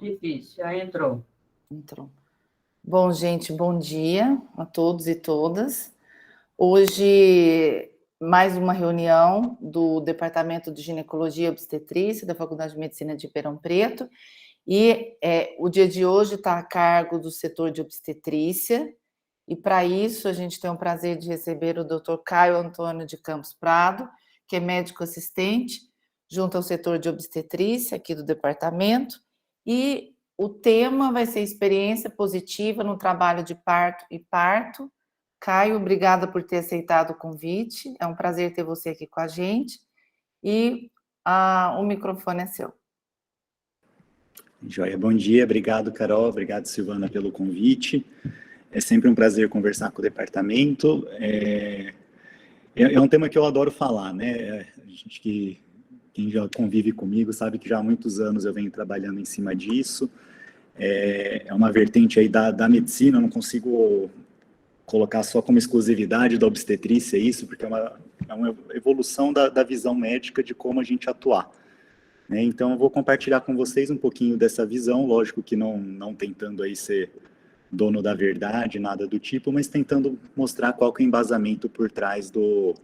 Difícil, já entrou. Entrou. Bom, gente, bom dia a todos e todas. Hoje, mais uma reunião do Departamento de Ginecologia e Obstetrícia da Faculdade de Medicina de Ribeirão Preto. E o dia de hoje está a cargo do setor de obstetrícia. E para isso, a gente tem o prazer de receber o Dr. Caio Antônio de Campos Prado, que é médico assistente, junto ao setor de obstetrícia aqui do departamento. E o tema vai ser experiência positiva no trabalho de parto e parto. Caio, obrigada por ter aceitado o convite. É um prazer ter você aqui com a gente. E o microfone é seu. Joia, bom dia. Obrigado, Carol. Obrigado, Silvana, pelo convite. É sempre um prazer conversar com o departamento. É um tema que eu adoro falar, né? Quem já convive comigo sabe que já há muitos anos eu venho trabalhando em cima disso. É uma vertente aí da medicina, eu não consigo colocar só como exclusividade da obstetrícia isso, porque é uma evolução da visão médica de como a gente atuar. Né? Então, eu vou compartilhar com vocês um pouquinho dessa visão, lógico que não tentando aí ser dono da verdade, nada do tipo, mas tentando mostrar qual que é o embasamento por trás do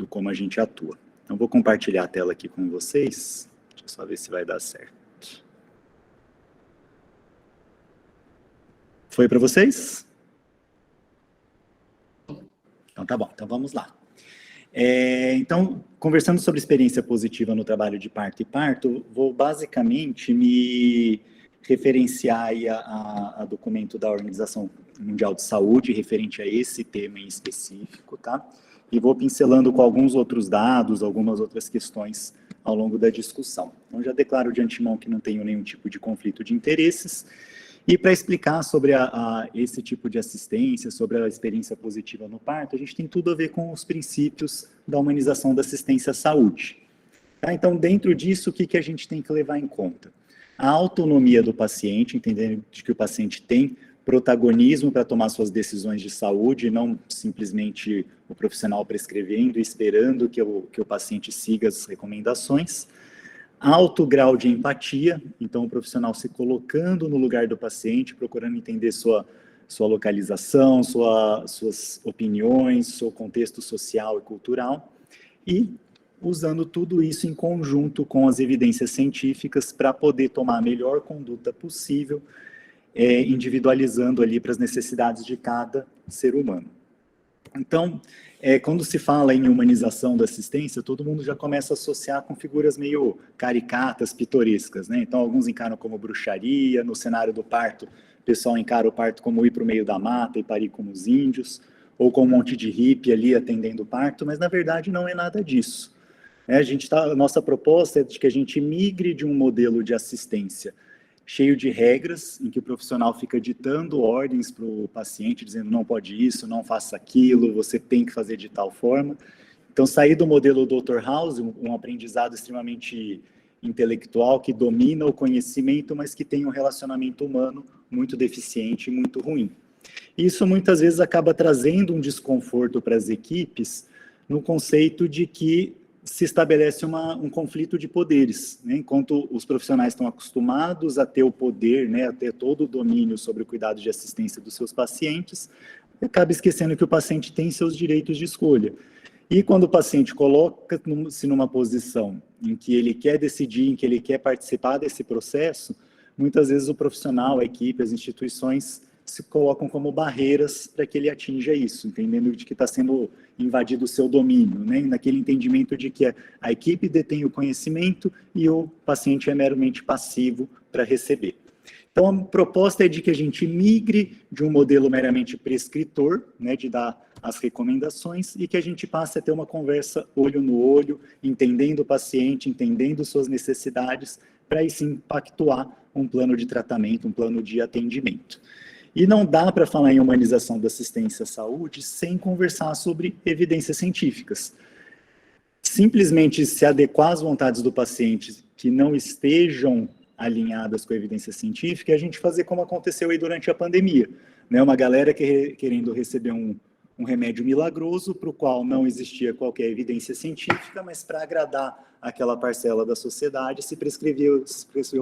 como a gente atua. Então, vou compartilhar a tela aqui com vocês. Deixa eu só ver se vai dar certo. Foi para vocês? Então, tá bom. Então, vamos lá. Então, conversando sobre experiência positiva no trabalho de parto e parto, vou basicamente me referenciar aí a documento da Organização Mundial de Saúde referente a esse tema em específico, tá? E vou pincelando com alguns outros dados, algumas outras questões ao longo da discussão. Então, já declaro de antemão que não tenho nenhum tipo de conflito de interesses. E para explicar sobre esse tipo de assistência, sobre a experiência positiva no parto, a gente tem tudo a ver com os princípios da humanização da assistência à saúde. Tá? Então, dentro disso, o que a gente tem que levar em conta? A autonomia do paciente, entendendo que o paciente tem protagonismo para tomar suas decisões de saúde, não simplesmente o profissional prescrevendo e esperando que o paciente siga as recomendações. Alto grau de empatia, então o profissional se colocando no lugar do paciente, procurando entender sua localização, suas opiniões, seu contexto social e cultural, e usando tudo isso em conjunto com as evidências científicas para poder tomar a melhor conduta possível, individualizando ali para as necessidades de cada ser humano. Então, quando se fala em humanização da assistência, todo mundo já começa a associar com figuras meio caricatas, pitorescas, né? Então, alguns encaram como bruxaria, no cenário do parto, o pessoal encara o parto como ir para o meio da mata e parir como os índios, ou com um monte de hippie ali atendendo o parto, mas na verdade não é nada disso. A nossa proposta é de que a gente migre de um modelo de assistência cheio de regras, em que o profissional fica ditando ordens para o paciente, dizendo não pode isso, não faça aquilo, você tem que fazer de tal forma. Então, sair do modelo Dr. House, um aprendizado extremamente intelectual, que domina o conhecimento, mas que tem um relacionamento humano muito deficiente e muito ruim. Isso, muitas vezes, acaba trazendo um desconforto para as equipes, no conceito de que se estabelece um conflito de poderes, né? Enquanto os profissionais estão acostumados a ter o poder, né, a ter todo o domínio sobre o cuidado de assistência dos seus pacientes, acaba esquecendo que o paciente tem seus direitos de escolha. E quando o paciente coloca-se numa posição em que ele quer decidir, em que ele quer participar desse processo, muitas vezes o profissional, a equipe, as instituições se colocam como barreiras para que ele atinja isso, entendendo de que está sendo invadido o seu domínio, né? Naquele entendimento de que a equipe detém o conhecimento e o paciente é meramente passivo para receber. Então, a proposta é de que a gente migre de um modelo meramente prescritor, né, de dar as recomendações, e que a gente passe a ter uma conversa olho no olho, entendendo o paciente, entendendo suas necessidades, para aí sim pactuar um plano de tratamento, um plano de atendimento. E não dá para falar em humanização da assistência à saúde sem conversar sobre evidências científicas. Simplesmente se adequar às vontades do paciente que não estejam alinhadas com a evidência científica, é a gente fazer como aconteceu aí durante a pandemia, né? Uma galera querendo receber um um remédio milagroso para o qual não existia qualquer evidência científica, mas para agradar aquela parcela da sociedade se prescreveu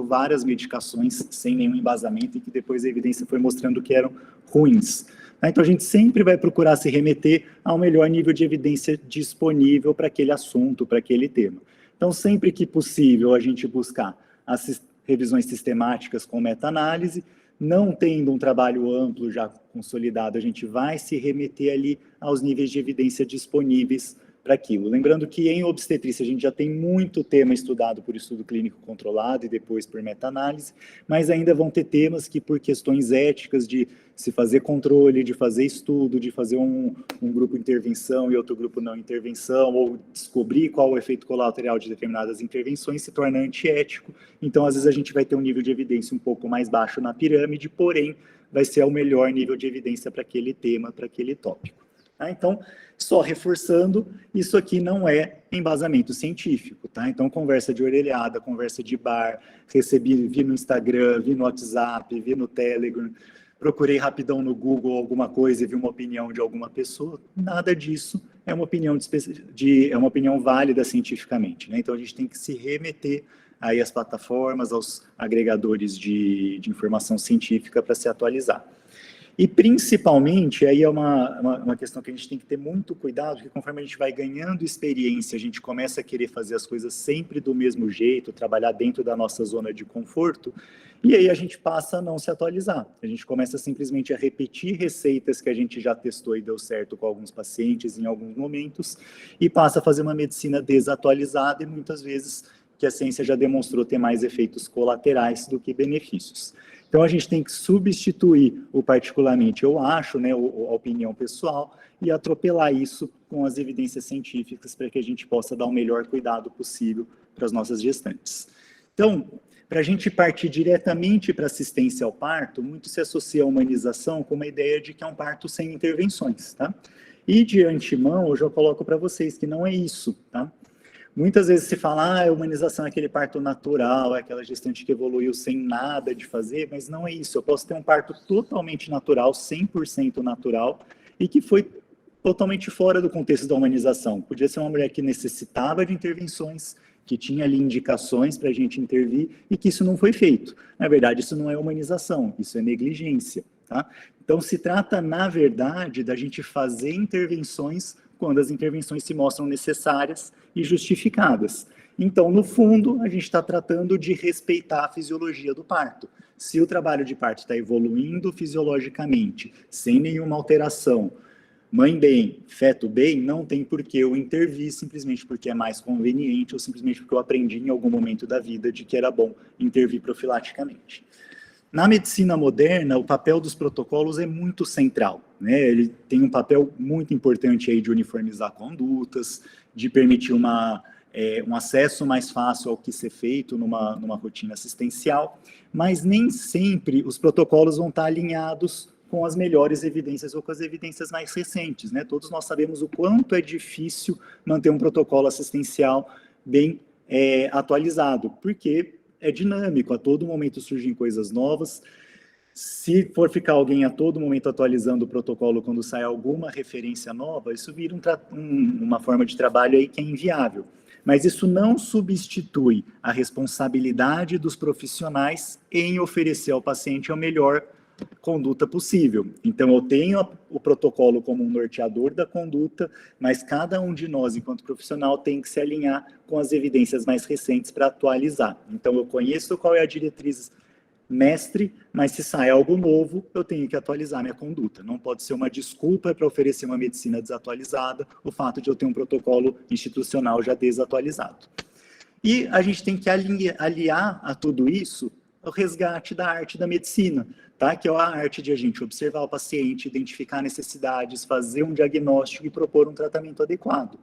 várias medicações sem nenhum embasamento e que depois a evidência foi mostrando que eram ruins. Então a gente sempre vai procurar se remeter ao melhor nível de evidência disponível para aquele assunto, para aquele tema. Então sempre que possível a gente buscar as revisões sistemáticas com meta-análise. Não tendo um trabalho amplo já consolidado, a gente vai se remeter ali aos níveis de evidência disponíveis para aquilo. Lembrando que em obstetrícia a gente já tem muito tema estudado por estudo clínico controlado e depois por meta-análise, mas ainda vão ter temas que por questões éticas de se fazer controle, de fazer estudo, de fazer um grupo intervenção e outro grupo não intervenção, ou descobrir qual o efeito colateral de determinadas intervenções se torna antiético. Então, às vezes a gente vai ter um nível de evidência um pouco mais baixo na pirâmide, porém vai ser o melhor nível de evidência para aquele tema, para aquele tópico. Então, só reforçando, isso aqui não é embasamento científico, tá? Então, conversa de orelhada, conversa de bar, vi no Instagram, vi no WhatsApp, vi no Telegram, procurei rapidão no Google alguma coisa e vi uma opinião de alguma pessoa, nada disso é uma opinião, é uma opinião válida cientificamente, né? Então, a gente tem que se remeter aí às plataformas, aos agregadores de informação científica para se atualizar. E principalmente, aí é uma questão que a gente tem que ter muito cuidado, porque conforme a gente vai ganhando experiência, a gente começa a querer fazer as coisas sempre do mesmo jeito, trabalhar dentro da nossa zona de conforto, e aí a gente passa a não se atualizar. A gente começa simplesmente a repetir receitas que a gente já testou e deu certo com alguns pacientes em alguns momentos, e passa a fazer uma medicina desatualizada e muitas vezes que a ciência já demonstrou ter mais efeitos colaterais do que benefícios. Então, a gente tem que substituir o particularmente, eu acho, né, a opinião pessoal, e atropelar isso com as evidências científicas para que a gente possa dar o melhor cuidado possível para as nossas gestantes. Então, para a gente partir diretamente para assistência ao parto, muito se associa a humanização com uma ideia de que é um parto sem intervenções, tá? E de antemão, eu já coloco para vocês que não é isso, tá? Muitas vezes se fala, a humanização é aquele parto natural, é aquela gestante que evoluiu sem nada de fazer, mas não é isso. Eu posso ter um parto totalmente natural, 100% natural, e que foi totalmente fora do contexto da humanização. Podia ser uma mulher que necessitava de intervenções, que tinha ali indicações para a gente intervir, e que isso não foi feito. Na verdade, isso não é humanização, isso é negligência, tá? Então, se trata, na verdade, da gente fazer intervenções quando as intervenções se mostram necessárias e justificadas. Então, no fundo, a gente está tratando de respeitar a fisiologia do parto. Se o trabalho de parto está evoluindo fisiologicamente, sem nenhuma alteração, mãe bem, feto bem, não tem por que eu intervir simplesmente porque é mais conveniente ou simplesmente porque eu aprendi em algum momento da vida de que era bom intervir profilaticamente. Na medicina moderna, o papel dos protocolos é muito central, né? Ele tem um papel muito importante aí de uniformizar condutas, de permitir um acesso mais fácil ao que ser feito numa rotina assistencial, mas nem sempre os protocolos vão estar alinhados com as melhores evidências ou com as evidências mais recentes, né? Todos nós sabemos o quanto é difícil manter um protocolo assistencial bem atualizado, porque é dinâmico, a todo momento surgem coisas novas. Se for ficar alguém a todo momento atualizando o protocolo quando sai alguma referência nova, isso vira uma forma de trabalho aí que é inviável. Mas isso não substitui a responsabilidade dos profissionais em oferecer ao paciente a melhor conduta possível. Então, eu tenho o protocolo como um norteador da conduta, mas cada um de nós, enquanto profissional, tem que se alinhar com as evidências mais recentes para atualizar. Então, eu conheço qual é a diretriz mestre, mas se sai algo novo, eu tenho que atualizar minha conduta. Não pode ser uma desculpa para oferecer uma medicina desatualizada, o fato de eu ter um protocolo institucional já desatualizado. E a gente tem que aliar a tudo isso o resgate da arte da medicina, tá? Que é a arte de a gente observar o paciente, identificar necessidades, fazer um diagnóstico e propor um tratamento adequado.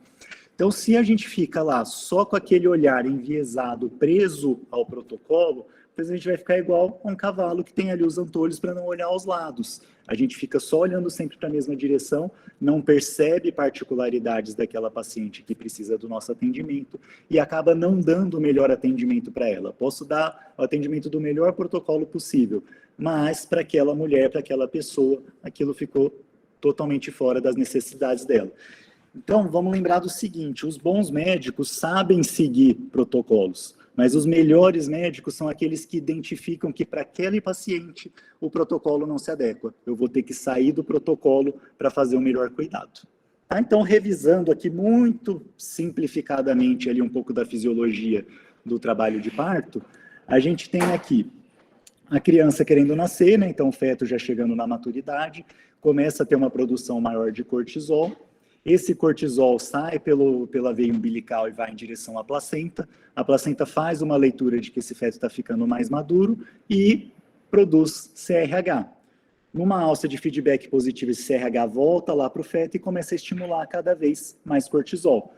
Então, se a gente fica lá só com aquele olhar enviesado, preso ao protocolo, depois a gente vai ficar igual a um cavalo que tem ali os antolhos para não olhar aos lados. A gente fica só olhando sempre para a mesma direção, não percebe particularidades daquela paciente que precisa do nosso atendimento e acaba não dando o melhor atendimento para ela. Posso dar o atendimento do melhor protocolo possível, mas para aquela mulher, para aquela pessoa, aquilo ficou totalmente fora das necessidades dela. Então, vamos lembrar do seguinte, os bons médicos sabem seguir protocolos, mas os melhores médicos são aqueles que identificam que para aquele paciente o protocolo não se adequa. Eu vou ter que sair do protocolo para fazer o melhor cuidado. Tá? Então, revisando aqui muito simplificadamente ali um pouco da fisiologia do trabalho de parto, a gente tem aqui a criança querendo nascer, né? Então o feto já chegando na maturidade, começa a ter uma produção maior de cortisol. Esse cortisol sai pela veia umbilical e vai em direção à placenta. A placenta faz uma leitura de que esse feto está ficando mais maduro e produz CRH. Numa alça de feedback positivo, esse CRH volta lá para o feto e começa a estimular cada vez mais cortisol.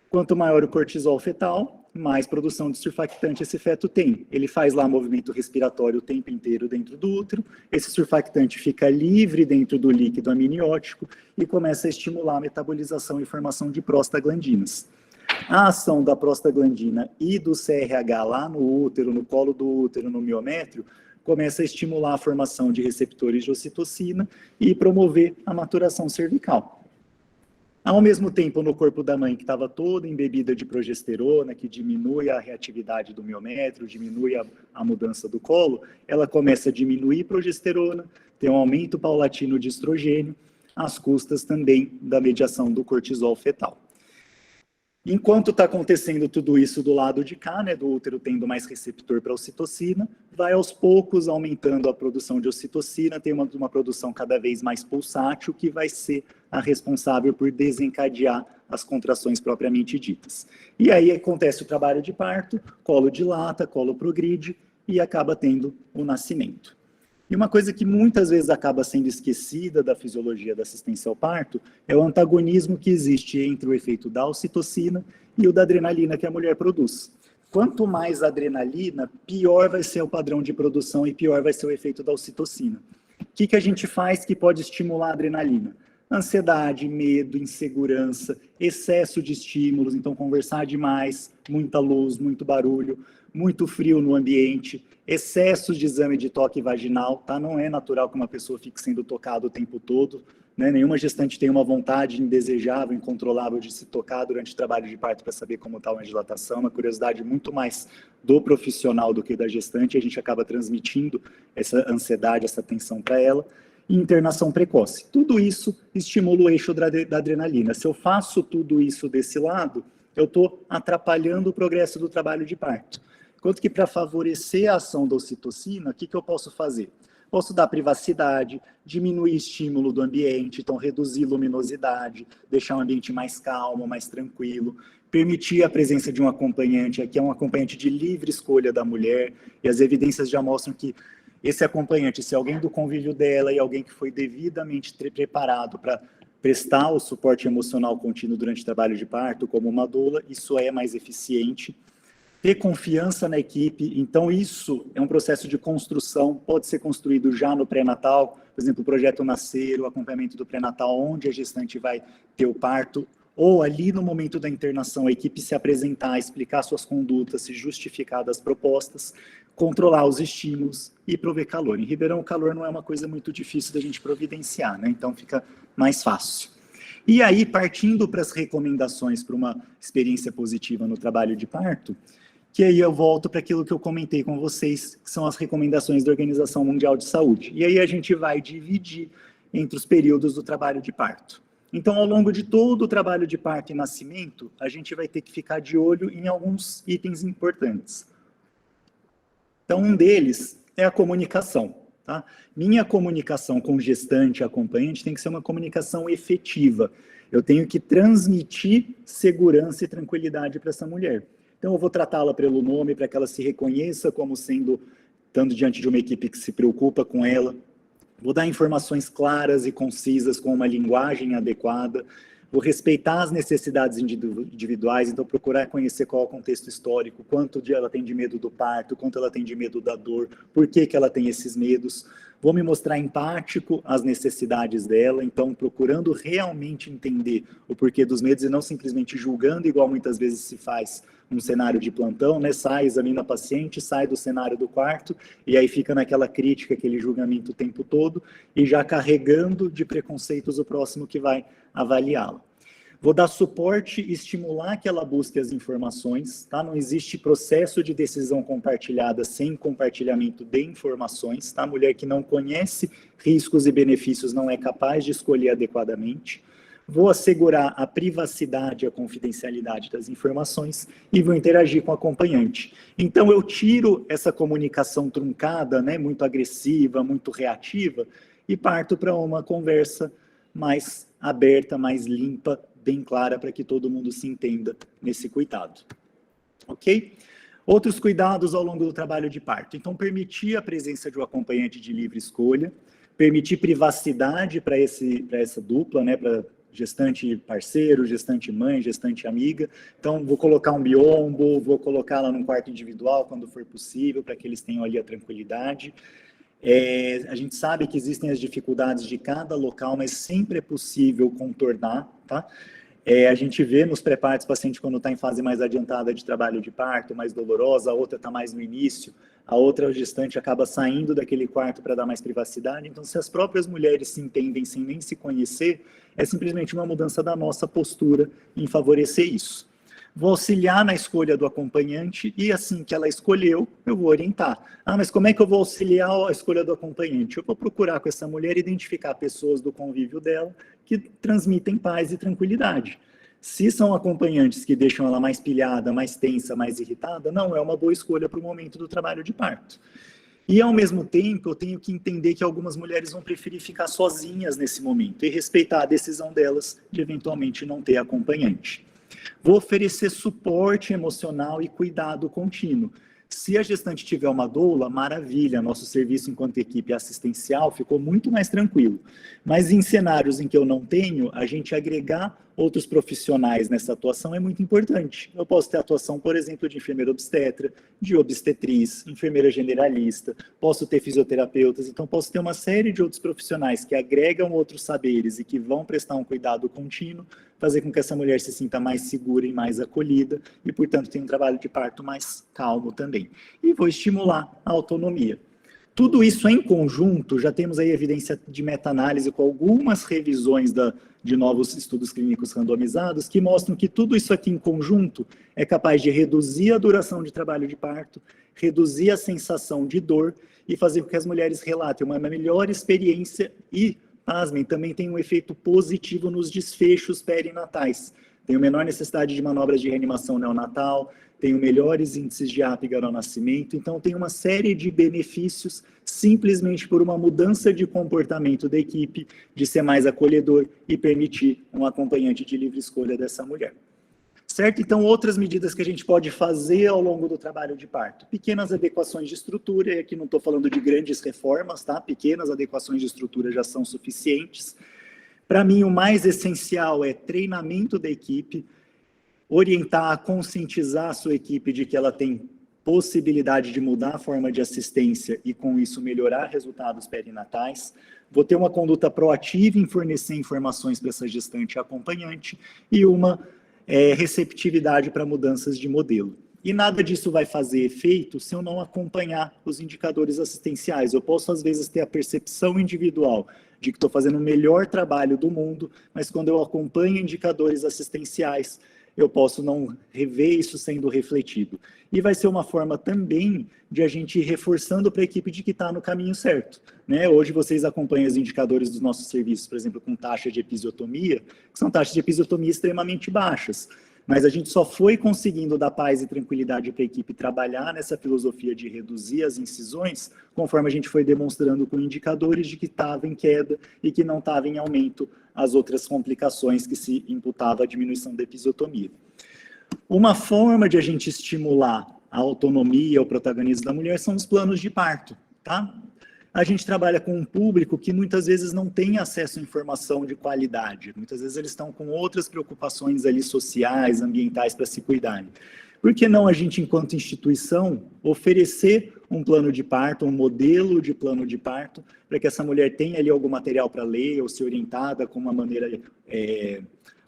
Quanto maior o cortisol fetal, mais produção de surfactante esse feto tem. Ele faz lá movimento respiratório o tempo inteiro dentro do útero, esse surfactante fica livre dentro do líquido amniótico e começa a estimular a metabolização e formação de prostaglandinas. A ação da prostaglandina e do CRH lá no útero, no colo do útero, no miométrio, começa a estimular a formação de receptores de ocitocina e promover a maturação cervical. Ao mesmo tempo, no corpo da mãe, que estava toda embebida de progesterona, que diminui a reatividade do miométrio, diminui a mudança do colo, ela começa a diminuir progesterona, tem um aumento paulatino de estrogênio, às custas também da mediação do cortisol fetal. Enquanto está acontecendo tudo isso do lado de cá, né, do útero tendo mais receptor para ocitocina, vai aos poucos aumentando a produção de ocitocina, tem uma produção cada vez mais pulsátil, que vai ser a responsável por desencadear as contrações propriamente ditas. E aí acontece o trabalho de parto, colo dilata, colo progride e acaba tendo o nascimento. E uma coisa que muitas vezes acaba sendo esquecida da fisiologia da assistência ao parto é o antagonismo que existe entre o efeito da ocitocina e o da adrenalina que a mulher produz. Quanto mais adrenalina, pior vai ser o padrão de produção e pior vai ser o efeito da ocitocina. O que a gente faz que pode estimular a adrenalina? Ansiedade, medo, insegurança, excesso de estímulos, então conversar demais, muita luz, muito barulho, muito frio no ambiente, excessos de exame de toque vaginal, tá? Não é natural que uma pessoa fique sendo tocada o tempo todo, né? Nenhuma gestante tem uma vontade indesejável, incontrolável de se tocar durante o trabalho de parto para saber como está uma dilatação, uma curiosidade muito mais do profissional do que da gestante, a gente acaba transmitindo essa ansiedade, essa tensão para ela. E internação precoce. Tudo isso estimula o eixo da adrenalina. Se eu faço tudo isso desse lado, eu estou atrapalhando o progresso do trabalho de parto. Enquanto que para favorecer a ação da ocitocina, o que eu posso fazer? Posso dar privacidade, diminuir estímulo do ambiente, então reduzir luminosidade, deixar o ambiente mais calmo, mais tranquilo, permitir a presença de um acompanhante, aqui é um acompanhante de livre escolha da mulher, e as evidências já mostram que esse acompanhante, se alguém do convívio dela e alguém que foi devidamente preparado para prestar o suporte emocional contínuo durante o trabalho de parto, como uma doula, isso é mais eficiente. Ter confiança na equipe, então isso é um processo de construção, pode ser construído já no pré-natal, por exemplo, o projeto Nascer, o acompanhamento do pré-natal, onde a gestante vai ter o parto, ou ali no momento da internação, a equipe se apresentar, explicar suas condutas, se justificar das propostas, controlar os estímulos e prover calor. Em Ribeirão, o calor não é uma coisa muito difícil da gente providenciar, né? Então fica mais fácil. E aí, partindo para as recomendações para uma experiência positiva no trabalho de parto, que aí eu volto para aquilo que eu comentei com vocês, que são as recomendações da Organização Mundial de Saúde. E aí a gente vai dividir entre os períodos do trabalho de parto. Então, ao longo de todo o trabalho de parto e nascimento, a gente vai ter que ficar de olho em alguns itens importantes. Então, um deles é a comunicação. Tá? Minha comunicação com gestante e acompanhante tem que ser uma comunicação efetiva. Eu tenho que transmitir segurança e tranquilidade para essa mulher. Então, eu vou tratá-la pelo nome, para que ela se reconheça como sendo, estando diante de uma equipe que se preocupa com ela. Vou dar informações claras e concisas, com uma linguagem adequada. Vou respeitar as necessidades individuais, então procurar conhecer qual é o contexto histórico, quanto ela tem de medo do parto, quanto ela tem de medo da dor, por que ela tem esses medos. Vou me mostrar empático às necessidades dela, então procurando realmente entender o porquê dos medos e não simplesmente julgando, igual muitas vezes se faz um cenário de plantão, né? Sai, examina a paciente, sai do cenário do quarto, e aí fica naquela crítica, aquele julgamento o tempo todo, e já carregando de preconceitos o próximo que vai avaliá-la. Vou dar suporte e estimular que ela busque as informações, tá? Não existe processo de decisão compartilhada sem compartilhamento de informações, tá? Mulher que não conhece riscos e benefícios não é capaz de escolher adequadamente. Vou assegurar a privacidade e a confidencialidade das informações e vou interagir com o acompanhante. Então, eu tiro essa comunicação truncada, né, muito agressiva, muito reativa, e parto para uma conversa mais aberta, mais limpa, bem clara, para que todo mundo se entenda nesse cuidado. Ok? Outros cuidados ao longo do trabalho de parto. Então, permitir a presença de um acompanhante de livre escolha, permitir privacidade para essa dupla, né, para gestante parceiro, gestante mãe, gestante amiga. Então, vou colocar um biombo, vou colocá-la num quarto individual quando for possível, para que eles tenham ali a tranquilidade. A gente sabe que existem as dificuldades de cada local, mas sempre é possível contornar, tá? A gente vê nos pré-partos, paciente quando está em fase mais adiantada de trabalho de parto, mais dolorosa, a outra está mais no início, a outra gestante acaba saindo daquele quarto para dar mais privacidade. Então, se as próprias mulheres se entendem sem nem se conhecer, é simplesmente uma mudança da nossa postura em favorecer isso. Vou auxiliar na escolha do acompanhante e assim que ela escolheu, eu vou orientar. Ah, mas como é que eu vou auxiliar a escolha do acompanhante? Eu vou procurar com essa mulher identificar pessoas do convívio dela que transmitem paz e tranquilidade. Se são acompanhantes que deixam ela mais pilhada, mais tensa, mais irritada, não é uma boa escolha para o momento do trabalho de parto. E, ao mesmo tempo, eu tenho que entender que algumas mulheres vão preferir ficar sozinhas nesse momento e respeitar a decisão delas de, eventualmente, não ter acompanhante. Vou oferecer suporte emocional e cuidado contínuo. Se a gestante tiver uma doula, maravilha, nosso serviço enquanto equipe assistencial ficou muito mais tranquilo. Mas em cenários em que eu não tenho, a gente agregar outros profissionais nessa atuação é muito importante. Eu posso ter atuação, por exemplo, de enfermeira obstetra, de obstetriz, enfermeira generalista, posso ter fisioterapeutas, então posso ter uma série de outros profissionais que agregam outros saberes e que vão prestar um cuidado contínuo, fazer com que essa mulher se sinta mais segura e mais acolhida e, portanto, tenha um trabalho de parto mais calmo também. E vou estimular a autonomia. Tudo isso em conjunto, já temos aí evidência de meta-análise com algumas revisões de novos estudos clínicos randomizados que mostram que tudo isso aqui em conjunto é capaz de reduzir a duração de trabalho de parto, reduzir a sensação de dor e fazer com que as mulheres relatem uma melhor experiência e, pasmem, também tem um efeito positivo nos desfechos perinatais. Tem menor necessidade de manobras de reanimação neonatal, tenho melhores índices de apgar ao nascimento, então tem uma série de benefícios simplesmente por uma mudança de comportamento da equipe, de ser mais acolhedor e permitir um acompanhante de livre escolha dessa mulher. Certo? Então, outras medidas que a gente pode fazer ao longo do trabalho de parto. Pequenas adequações de estrutura, e aqui não estou falando de grandes reformas, tá? Pequenas adequações de estrutura já são suficientes. Para mim, o mais essencial é treinamento da equipe, orientar, conscientizar a sua equipe de que ela tem possibilidade de mudar a forma de assistência e, com isso, melhorar resultados perinatais. Vou ter uma conduta proativa em fornecer informações para essa gestante acompanhante e uma receptividade para mudanças de modelo. E nada disso vai fazer efeito se eu não acompanhar os indicadores assistenciais. Eu posso, às vezes, ter a percepção individual de que estou fazendo o melhor trabalho do mundo, mas quando eu acompanho indicadores assistenciais, eu posso não rever isso sendo refletido. E vai ser uma forma também de a gente ir reforçando para a equipe de que está no caminho certo. Né? Hoje vocês acompanham os indicadores dos nossos serviços, por exemplo, com taxa de episiotomia, que são taxas de episiotomia extremamente baixas. Mas a gente só foi conseguindo dar paz e tranquilidade para a equipe trabalhar nessa filosofia de reduzir as incisões, conforme a gente foi demonstrando com indicadores de que estava em queda e que não estava em aumento as outras complicações que se imputava a diminuição da episiotomia. Uma forma de a gente estimular a autonomia, o protagonismo da mulher são os planos de parto, tá? A gente trabalha com um público que muitas vezes não tem acesso à informação de qualidade. Muitas vezes eles estão com outras preocupações ali sociais, ambientais para se cuidarem. Por que não a gente, enquanto instituição, oferecer um plano de parto, um modelo de plano de parto, para que essa mulher tenha ali algum material para ler ou ser orientada com uma maneira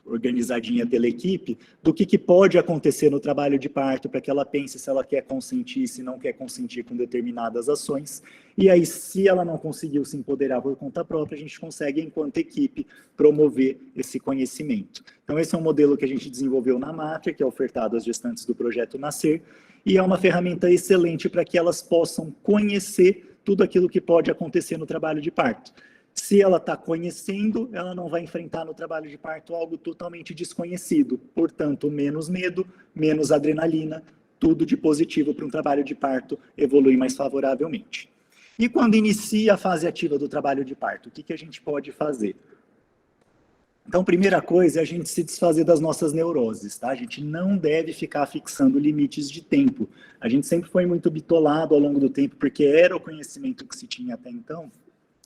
organizadinha pela equipe, do que pode acontecer no trabalho de parto, para que ela pense se ela quer consentir, se não quer consentir com determinadas ações. E aí, se ela não conseguiu se empoderar por conta própria, a gente consegue, enquanto equipe, promover esse conhecimento. Então, esse é um modelo que a gente desenvolveu na Mátria, que é ofertado às gestantes do Projeto Nascer, e é uma ferramenta excelente para que elas possam conhecer tudo aquilo que pode acontecer no trabalho de parto. Se ela está conhecendo, ela não vai enfrentar no trabalho de parto algo totalmente desconhecido. Portanto, menos medo, menos adrenalina, tudo de positivo para um trabalho de parto evoluir mais favoravelmente. E quando inicia a fase ativa do trabalho de parto, o que a gente pode fazer? Então, primeira coisa é a gente se desfazer das nossas neuroses, tá? A gente não deve ficar fixando limites de tempo. A gente sempre foi muito bitolado ao longo do tempo, porque era o conhecimento que se tinha até então,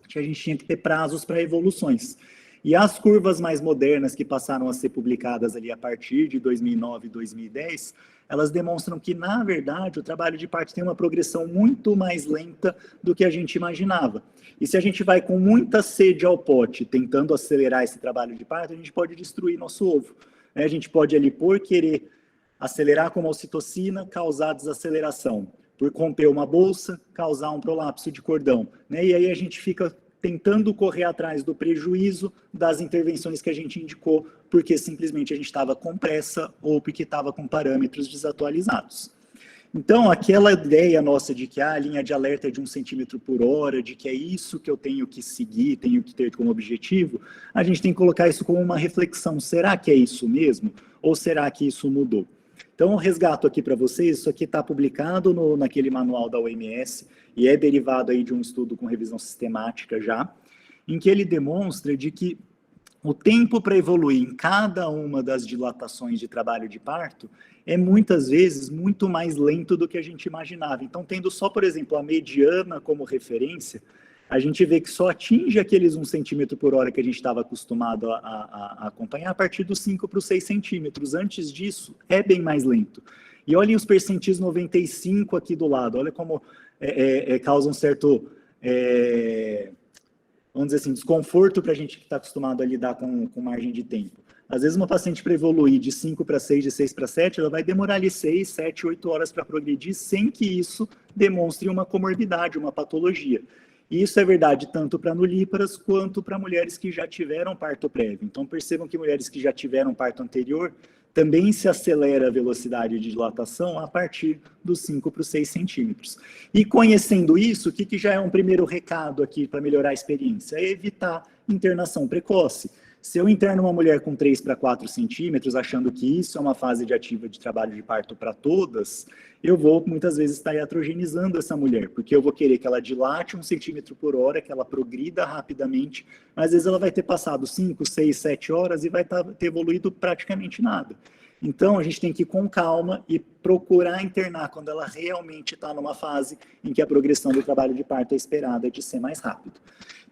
que a gente tinha que ter prazos para evoluções. E as curvas mais modernas que passaram a ser publicadas ali a partir de 2009 e 2010, elas demonstram que, na verdade, o trabalho de parto tem uma progressão muito mais lenta do que a gente imaginava. E se a gente vai com muita sede ao pote, tentando acelerar esse trabalho de parto, a gente pode destruir nosso ovo. A gente pode ali, por querer acelerar com a ocitocina, causar desaceleração. Por romper uma bolsa, causar um prolapso de cordão. E aí a gente fica tentando correr atrás do prejuízo das intervenções que a gente indicou, porque simplesmente a gente estava com pressa ou porque estava com parâmetros desatualizados. Então, aquela ideia nossa de que a linha de alerta é de 1 centímetro por hora, de que é isso que eu tenho que seguir, tenho que ter como objetivo, a gente tem que colocar isso como uma reflexão. Será que é isso mesmo? Ou será que isso mudou? Então, eu resgato aqui para vocês, isso aqui está publicado naquele manual da OMS, e é derivado aí de um estudo com revisão sistemática já, em que ele demonstra de que o tempo para evoluir em cada uma das dilatações de trabalho de parto é muitas vezes muito mais lento do que a gente imaginava. Então, tendo só, por exemplo, a mediana como referência, a gente vê que só atinge aqueles 1 centímetro por hora que a gente estava acostumado a acompanhar a partir dos 5 para os 6 centímetros. Antes disso, é bem mais lento. E olhem os percentis 95 aqui do lado, olha como causa um certo, vamos dizer assim, desconforto para a gente que está acostumado a lidar com margem de tempo. Às vezes uma paciente para evoluir de 5 para 6, de 6 para 7, ela vai demorar ali 6, 7, 8 horas para progredir, sem que isso demonstre uma comorbidade, uma patologia. E isso é verdade tanto para nulíparas quanto para mulheres que já tiveram parto prévio. Então percebam que mulheres que já tiveram parto anterior, também se acelera a velocidade de dilatação a partir dos 5 para os 6 centímetros. E conhecendo isso, o que já é um primeiro recado aqui para melhorar a experiência? É evitar internação precoce. Se eu interno uma mulher com 3 para 4 centímetros, achando que isso é uma fase de ativa de trabalho de parto para todas, eu vou muitas vezes estar iatrogenizando essa mulher, porque eu vou querer que ela dilate 1 centímetro por hora, que ela progrida rapidamente, mas às vezes ela vai ter passado 5, 6, 7 horas e vai ter evoluído praticamente nada. Então, a gente tem que ir com calma e procurar internar quando ela realmente está numa fase em que a progressão do trabalho de parto é esperada de ser mais rápido.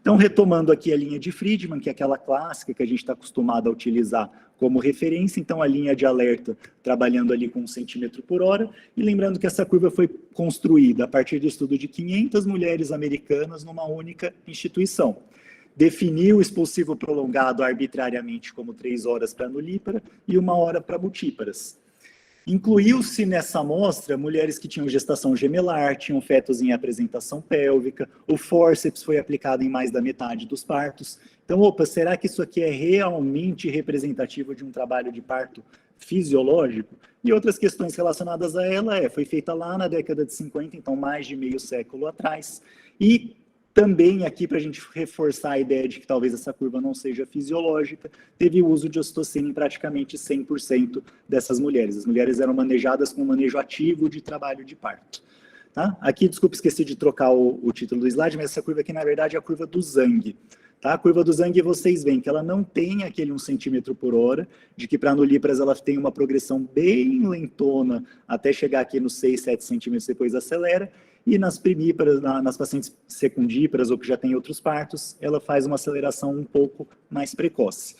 Então, retomando aqui a linha de Friedman, que é aquela clássica que a gente está acostumado a utilizar como referência, então a linha de alerta trabalhando ali com 1 centímetro por hora, e lembrando que essa curva foi construída a partir do estudo de 500 mulheres americanas numa única instituição. Definiu o expulsivo prolongado arbitrariamente como 3 horas para nulípara e 1 hora para multíparas. Incluiu-se nessa amostra mulheres que tinham gestação gemelar, tinham fetos em apresentação pélvica, o fórceps foi aplicado em mais da metade dos partos. Então, será que isso aqui é realmente representativo de um trabalho de parto fisiológico? E outras questões relacionadas a ela foi feita lá na década de 50, então mais de meio século atrás, e também aqui, para a gente reforçar a ideia de que talvez essa curva não seja fisiológica, teve o uso de ocitocina em praticamente 100% dessas mulheres. As mulheres eram manejadas com manejo ativo de trabalho de parto. Tá? Aqui, desculpa, esqueci de trocar o título do slide, mas essa curva aqui, na verdade, é a curva do Zhang. Tá? A curva do Zhang, vocês veem que ela não tem aquele 1 centímetro por hora, de que para nulíparas ela tem uma progressão bem lentona, até chegar aqui nos 6, 7 centímetros, depois acelera, e nas primíparas, nas pacientes secundíparas ou que já têm outros partos, ela faz uma aceleração um pouco mais precoce.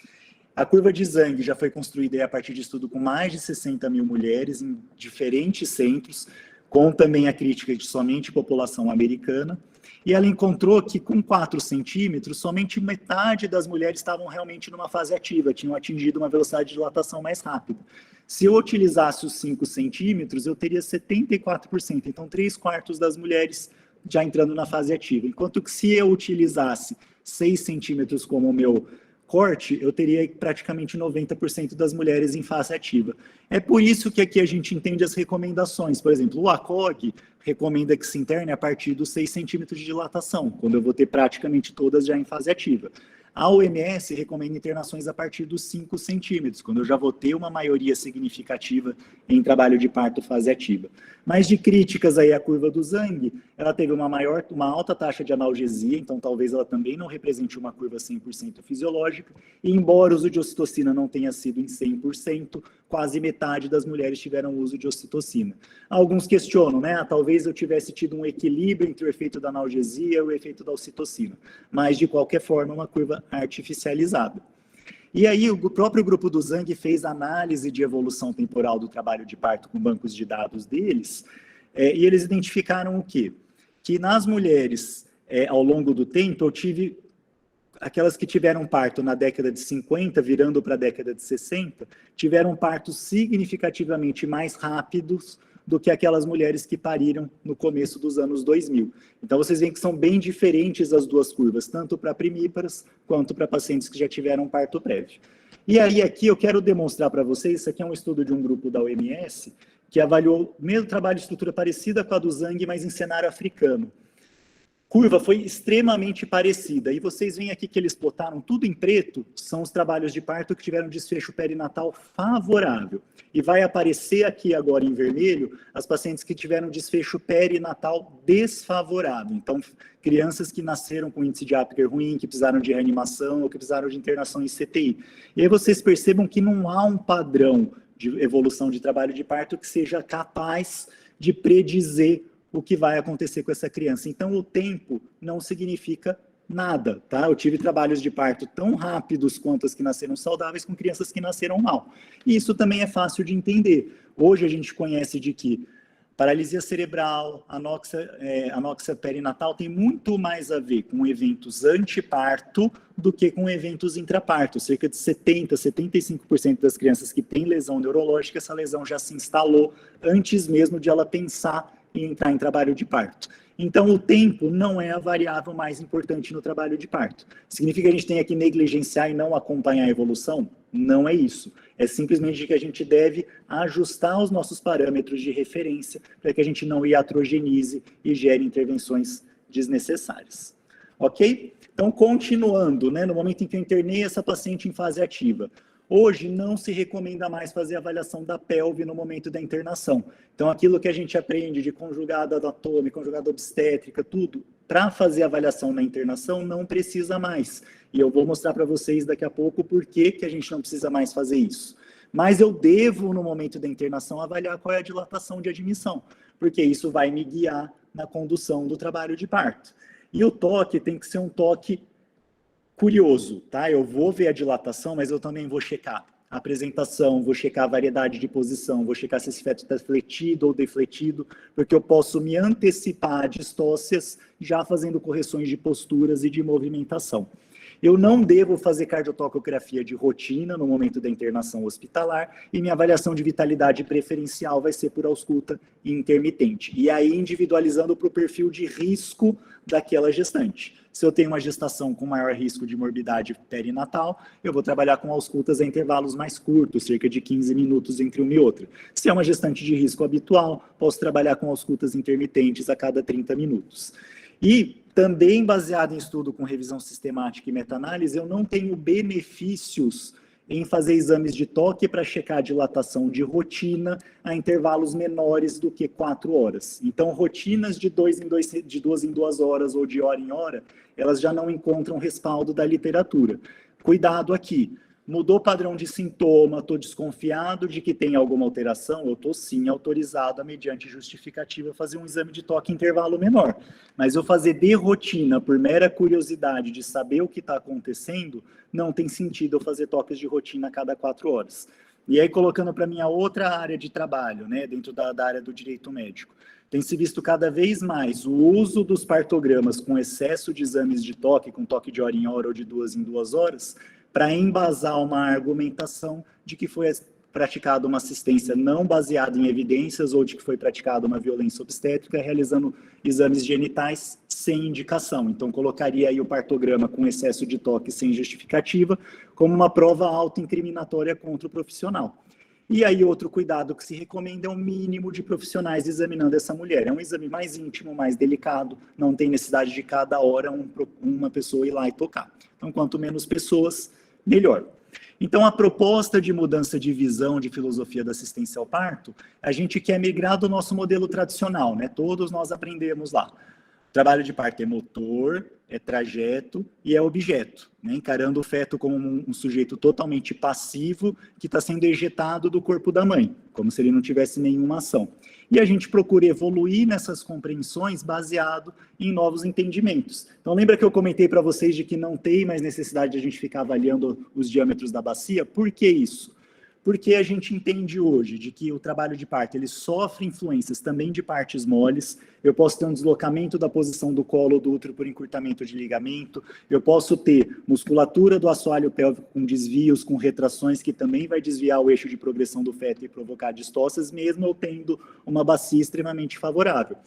A curva de Zhang já foi construída a partir de estudo com mais de 60 mil mulheres em diferentes centros, com também a crítica de somente população americana, e ela encontrou que com 4 centímetros, somente metade das mulheres estavam realmente numa fase ativa, tinham atingido uma velocidade de dilatação mais rápida. Se eu utilizasse os 5 centímetros, eu teria 74%, então 3/4 das mulheres já entrando na fase ativa. Enquanto que se eu utilizasse 6 centímetros como o meu corte, eu teria praticamente 90% das mulheres em fase ativa. É por isso que aqui a gente entende as recomendações. Por exemplo, o ACOG recomenda que se interne a partir dos 6 centímetros de dilatação, quando eu vou ter praticamente todas já em fase ativa. A OMS recomenda internações a partir dos 5 centímetros, quando eu já vou ter uma maioria significativa em trabalho de parto fase ativa. Mas de críticas aí à curva do Zhang, ela teve uma alta taxa de analgesia, então talvez ela também não represente uma curva 100% fisiológica, e embora o uso de ocitocina não tenha sido em 100%, quase metade das mulheres tiveram uso de ocitocina. Alguns questionam, né? Talvez eu tivesse tido um equilíbrio entre o efeito da analgesia e o efeito da ocitocina, mas de qualquer forma uma curva artificializada. E aí o próprio grupo do Zhang fez análise de evolução temporal do trabalho de parto com bancos de dados deles, e eles identificaram o quê? Que nas mulheres, ao longo do tempo, eu tive aquelas que tiveram parto na década de 50, virando para a década de 60, tiveram partos significativamente mais rápidos do que aquelas mulheres que pariram no começo dos anos 2000. Então, vocês veem que são bem diferentes as duas curvas, tanto para primíparas quanto para pacientes que já tiveram parto prévio. E aí, aqui, eu quero demonstrar para vocês, isso aqui é um estudo de um grupo da OMS, que avaliou o mesmo trabalho de estrutura parecida com a do Zhang, mas em cenário africano. Curva foi extremamente parecida. E vocês veem aqui que eles botaram tudo em preto, são os trabalhos de parto que tiveram desfecho perinatal favorável. E vai aparecer aqui agora em vermelho as pacientes que tiveram desfecho perinatal desfavorável. Então, crianças que nasceram com índice de Apgar ruim, que precisaram de reanimação ou que precisaram de internação em CTI. E aí vocês percebam que não há um padrão de evolução de trabalho de parto que seja capaz de predizer o que vai acontecer com essa criança. Então, o tempo não significa nada, tá? Eu tive trabalhos de parto tão rápidos quanto as que nasceram saudáveis com crianças que nasceram mal. E isso também é fácil de entender. Hoje a gente conhece de que paralisia cerebral, anóxia perinatal tem muito mais a ver com eventos anteparto do que com eventos intraparto. Cerca de 70%, 75% das crianças que têm lesão neurológica, essa lesão já se instalou antes mesmo de ela pensar em entrar em trabalho de parto. Então, o tempo não é a variável mais importante no trabalho de parto. Significa que a gente tem que negligenciar e não acompanhar a evolução? Não é isso. É simplesmente que a gente deve ajustar os nossos parâmetros de referência para que a gente não iatrogenize e gere intervenções desnecessárias. Ok? Então, continuando, né, no momento em que eu internei essa paciente em fase ativa, hoje não se recomenda mais fazer avaliação da pelve no momento da internação. Então, aquilo que a gente aprende de conjugada anatômica, conjugada obstétrica, tudo, para fazer avaliação na internação, não precisa mais. E eu vou mostrar para vocês daqui a pouco por que a gente não precisa mais fazer isso. Mas eu devo, no momento da internação, avaliar qual é a dilatação de admissão, porque isso vai me guiar na condução do trabalho de parto. E o toque tem que ser um toque curioso, tá? Eu vou ver a dilatação, mas eu também vou checar a apresentação, vou checar a variedade de posição, vou checar se esse feto está fletido ou defletido, porque eu posso me antecipar a distócias já fazendo correções de posturas e de movimentação. Eu não devo fazer cardiotocografia de rotina no momento da internação hospitalar e minha avaliação de vitalidade preferencial vai ser por ausculta intermitente. E aí individualizando para o perfil de risco daquela gestante. Se eu tenho uma gestação com maior risco de morbidade perinatal, eu vou trabalhar com auscultas a intervalos mais curtos, cerca de 15 minutos entre uma e outra. Se é uma gestante de risco habitual, posso trabalhar com auscultas intermitentes a cada 30 minutos. E também baseado em estudo com revisão sistemática e meta-análise, eu não tenho benefícios em fazer exames de toque para checar a dilatação de rotina a intervalos menores do que 4 horas. Então, rotinas de 2 em 2 horas ou de hora em hora, elas já não encontram respaldo da literatura. Cuidado aqui. Mudou o padrão de sintoma, estou desconfiado de que tem alguma alteração, eu estou sim autorizado, mediante justificativa, fazer um exame de toque em intervalo menor. Mas eu fazer de rotina, por mera curiosidade de saber o que está acontecendo, não tem sentido eu fazer toques de rotina a cada 4 horas. E aí, colocando para minha outra área de trabalho, né, dentro da área do direito médico. tem se visto cada vez mais o uso dos partogramas com excesso de exames de toque, com toque de hora em hora ou de 2 em 2 horas, para embasar uma argumentação de que foi praticada uma assistência não baseada em evidências ou de que foi praticada uma violência obstétrica, realizando exames genitais sem indicação. Então, colocaria aí o partograma com excesso de toque sem justificativa como uma prova autoincriminatória contra o profissional. E aí, outro cuidado que se recomenda é o mínimo de profissionais examinando essa mulher. É um exame mais íntimo, mais delicado, não tem necessidade de cada hora uma pessoa ir lá e tocar. Então, quanto menos pessoas, melhor. Então, a proposta de mudança de visão de filosofia da assistência ao parto, a gente quer migrar do nosso modelo tradicional, né? Todos nós aprendemos lá. O trabalho de parto é motor, é trajeto e é objeto, né? Encarando o feto como um sujeito totalmente passivo que está sendo ejetado do corpo da mãe, como se ele não tivesse nenhuma ação. E a gente procura evoluir nessas compreensões baseado em novos entendimentos. Então, lembra que eu comentei para vocês de que não tem mais necessidade de a gente ficar avaliando os diâmetros da bacia? Por que isso? Porque a gente entende hoje de que o trabalho de parto ele sofre influências também de partes moles. Eu posso ter um deslocamento da posição do colo do útero por encurtamento de ligamento, eu posso ter musculatura do assoalho pélvico com desvios, com retrações, que também vai desviar o eixo de progressão do feto e provocar distócias, mesmo eu tendo uma bacia extremamente favorável.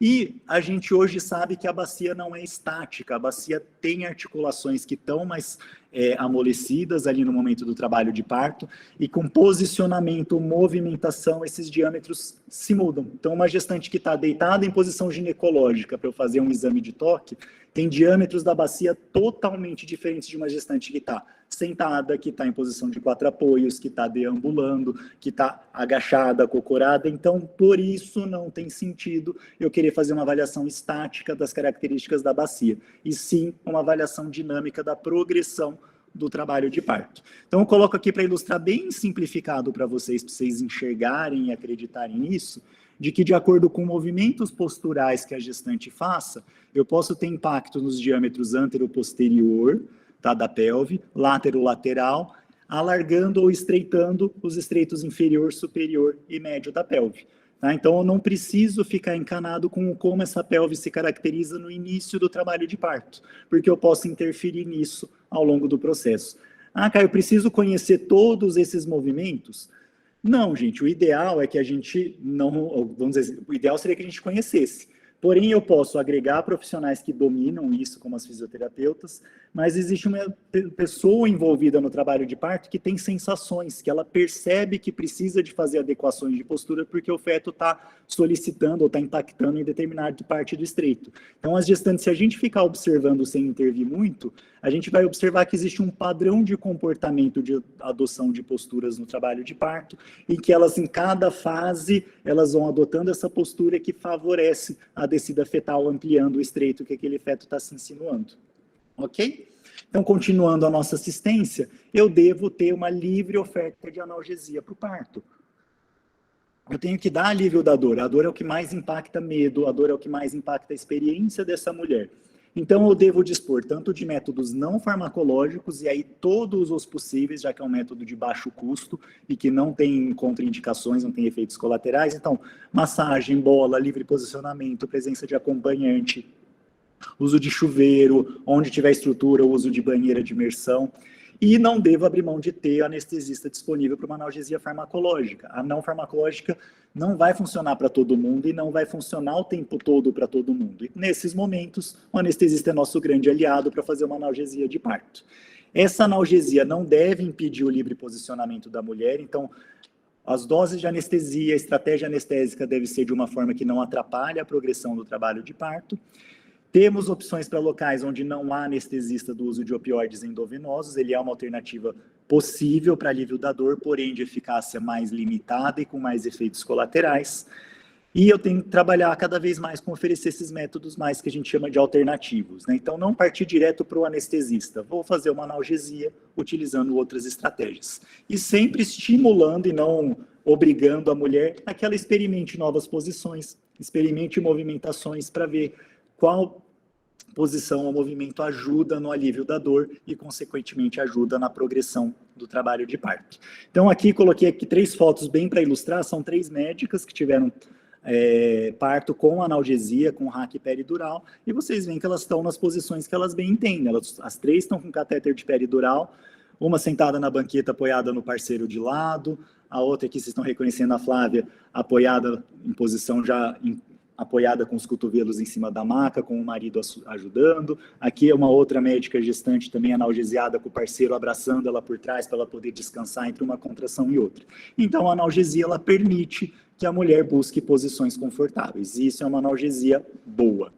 E a gente hoje sabe que a bacia não é estática, a bacia tem articulações que estão mais amolecidas ali no momento do trabalho de parto, e com posicionamento, movimentação, esses diâmetros se mudam. Então, uma gestante que está deitada em posição ginecológica para eu fazer um exame de toque, tem diâmetros da bacia totalmente diferentes de uma gestante que está sentada, que está em posição de 4 apoios, que está deambulando, que está agachada, acocorada. Então, por isso, não tem sentido eu querer fazer uma avaliação estática das características da bacia, e sim uma avaliação dinâmica da progressão do trabalho de parto. Então, eu coloco aqui para ilustrar bem simplificado para vocês enxergarem e acreditarem nisso, de que, de acordo com movimentos posturais que a gestante faça, eu posso ter impacto nos diâmetros antero-posterior, tá, da pelve, látero-lateral, alargando ou estreitando os estreitos inferior, superior e médio da pelve. Tá? Então, eu não preciso ficar encanado com como essa pelve se caracteriza no início do trabalho de parto, porque eu posso interferir nisso ao longo do processo. Ah, Caio, eu preciso conhecer todos esses movimentos? Não, gente, o ideal é que a gente não, vamos dizer, o ideal seria que a gente conhecesse. Porém, eu posso agregar profissionais que dominam isso, como as fisioterapeutas, mas existe uma pessoa envolvida no trabalho de parto que tem sensações, que ela percebe que precisa de fazer adequações de postura porque o feto está solicitando ou está impactando em determinada parte do estreito. Então, as gestantes, se a gente ficar observando sem intervir muito, a gente vai observar que existe um padrão de comportamento de adoção de posturas no trabalho de parto, e que elas, em cada fase, elas vão adotando essa postura que favorece a descida fetal, ampliando o estreito que aquele feto está se insinuando. Ok? Então, continuando a nossa assistência, eu devo ter uma livre oferta de analgesia para o parto. Eu tenho que dar alívio da dor. A dor é o que mais impacta medo, a dor é o que mais impacta a experiência dessa mulher. Então, eu devo dispor tanto de métodos não farmacológicos, e aí todos os possíveis, já que é um método de baixo custo e que não tem contraindicações, não tem efeitos colaterais. Então, massagem, bola, livre posicionamento, presença de acompanhante, uso de chuveiro, onde tiver estrutura, o uso de banheira de imersão. E não devo abrir mão de ter anestesista disponível para uma analgesia farmacológica. A não farmacológica não vai funcionar para todo mundo e não vai funcionar o tempo todo para todo mundo. E nesses momentos, o anestesista é nosso grande aliado para fazer uma analgesia de parto. Essa analgesia não deve impedir o livre posicionamento da mulher, então as doses de anestesia, a estratégia anestésica deve ser de uma forma que não atrapalhe a progressão do trabalho de parto. Temos opções para locais onde não há anestesista do uso de opioides endovenosos. Ele é uma alternativa possível para alívio da dor, porém de eficácia mais limitada e com mais efeitos colaterais. E eu tenho que trabalhar cada vez mais com oferecer esses métodos mais que a gente chama de alternativos, né? Então, não partir direto para o anestesista. Vou fazer uma analgesia utilizando outras estratégias. E sempre estimulando e não obrigando a mulher a que ela experimente novas posições, experimente movimentações para ver qual posição ou movimento ajuda no alívio da dor e, consequentemente, ajuda na progressão do trabalho de parto. Então, aqui, coloquei aqui 3 fotos bem para ilustrar, são 3 médicas que tiveram parto com analgesia, com hack peridural, e vocês veem que elas estão nas posições que elas bem entendem. As 3 estão com catéter de peridural, uma sentada na banqueta apoiada no parceiro de lado, a outra aqui, vocês estão reconhecendo a Flávia, apoiada em posição apoiada com os cotovelos em cima da maca, com o marido ajudando. Aqui é uma outra médica gestante também analgesiada, com o parceiro abraçando ela por trás para ela poder descansar entre uma contração e outra. Então, a analgesia, ela permite que a mulher busque posições confortáveis. E isso é uma analgesia boa.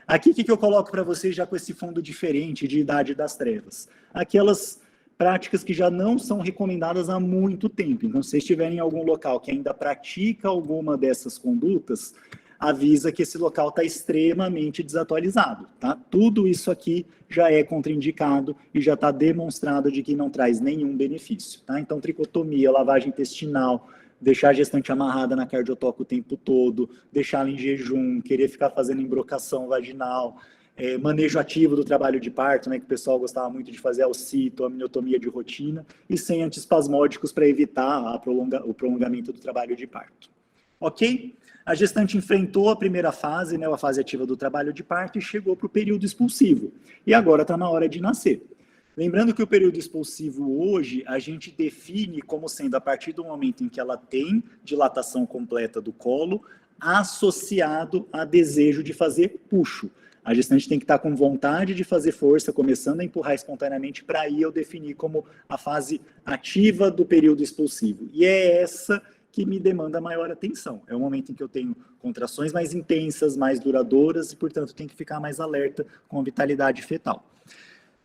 Aqui, o que eu coloco para vocês já com esse fundo diferente de Idade das Trevas? Aquelas práticas que já não são recomendadas há muito tempo. Então, se vocês estiverem em algum local que ainda pratica alguma dessas condutas, avisa que esse local está extremamente desatualizado, tá? Tudo isso aqui já é contraindicado e já está demonstrado de que não traz nenhum benefício, tá? Então, tricotomia, lavagem intestinal, deixar a gestante amarrada na cardiotoca o tempo todo, deixá-la em jejum, querer ficar fazendo embrocação vaginal, manejo ativo do trabalho de parto, né, que o pessoal gostava muito de fazer alcito, amniotomia de rotina, e sem antiespasmódicos para evitar o prolongamento do trabalho de parto. Ok? A gestante enfrentou a primeira fase, né, a fase ativa do trabalho de parto, e chegou para o período expulsivo. E agora está na hora de nascer. Lembrando que o período expulsivo hoje, a gente define como sendo a partir do momento em que ela tem dilatação completa do colo, associado a desejo de fazer puxo. A gestante tem que estar com vontade de fazer força, começando a empurrar espontaneamente, para aí eu definir como a fase ativa do período expulsivo. E é essa que me demanda maior atenção. É o momento em que eu tenho contrações mais intensas, mais duradouras, e, portanto, tenho que ficar mais alerta com a vitalidade fetal.